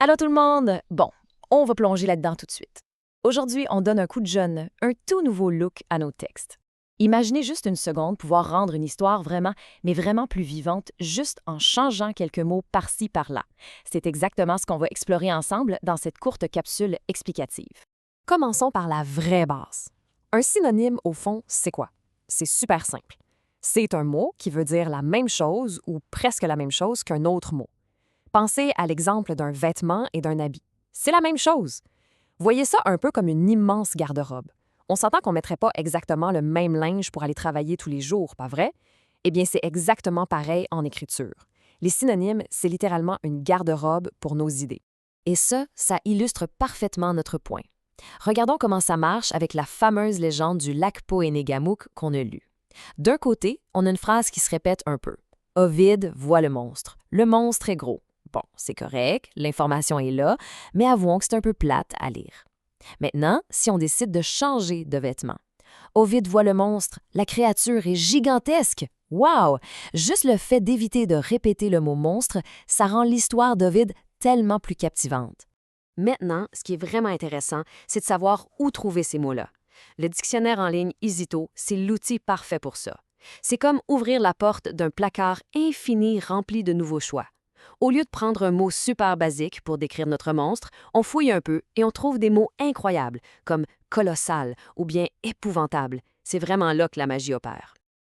Allô tout le monde! Bon, on va plonger là-dedans tout de suite. Aujourd'hui, on donne un coup de jeune, un tout nouveau look à nos textes. Imaginez juste une seconde pouvoir rendre une histoire vraiment, mais vraiment plus vivante, juste en changeant quelques mots par-ci, par-là. C'est exactement ce qu'on va explorer ensemble dans cette courte capsule explicative. Commençons par la vraie base. Un synonyme, au fond, c'est quoi? C'est super simple. C'est un mot qui veut dire la même chose ou presque la même chose qu'un autre mot. Pensez à l'exemple d'un vêtement et d'un habit. C'est la même chose. Voyez ça un peu comme une immense garde-robe. On s'entend qu'on ne mettrait pas exactement le même linge pour aller travailler tous les jours, pas vrai? Eh bien, c'est exactement pareil en écriture. Les synonymes, c'est littéralement une garde-robe pour nos idées. Et ça illustre parfaitement notre point. Regardons comment ça marche avec la fameuse légende du lac Poénégamouk qu'on a lue. D'un côté, on a une phrase qui se répète un peu. Ovide voit le monstre. Le monstre est gros. Bon, c'est correct, l'information est là, mais avouons que c'est un peu plate à lire. Maintenant, si on décide de changer de vêtement. Ovide voit le monstre, la créature est gigantesque. Wow! Juste le fait d'éviter de répéter le mot monstre, ça rend l'histoire d'Ovide tellement plus captivante. Maintenant, ce qui est vraiment intéressant, c'est de savoir où trouver ces mots-là. Le dictionnaire en ligne Isito, c'est l'outil parfait pour ça. C'est comme ouvrir la porte d'un placard infini rempli de nouveaux choix. Au lieu de prendre un mot super basique pour décrire notre monstre, on fouille un peu et on trouve des mots incroyables, comme colossal ou bien épouvantable. C'est vraiment là que la magie opère.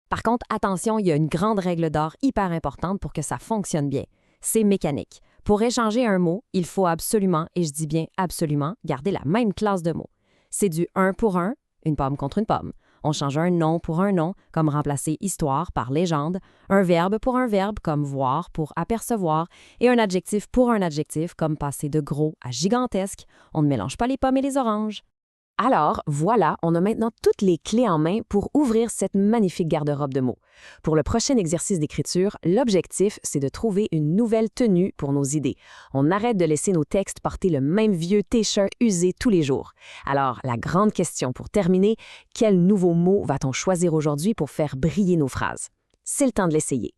Par contre, attention, il y a une grande règle d'or hyper importante pour que ça fonctionne bien. C'est mécanique. Pour échanger un mot, il faut absolument, et je dis bien absolument, garder la même classe de mots. C'est du un pour un, une pomme contre une pomme. On change un nom pour un nom, comme remplacer histoire par légende, un verbe pour un verbe, comme voir pour apercevoir, et un adjectif pour un adjectif, comme passer de gros à gigantesque. On ne mélange pas les pommes et les oranges. Alors, voilà, on a maintenant toutes les clés en main pour ouvrir cette magnifique garde-robe de mots. Pour le prochain exercice d'écriture, l'objectif, c'est de trouver une nouvelle tenue pour nos idées. On arrête de laisser nos textes porter le même vieux t-shirt usé tous les jours. Alors, la grande question pour terminer, quel nouveau mot va-t-on choisir aujourd'hui pour faire briller nos phrases? C'est le temps de l'essayer.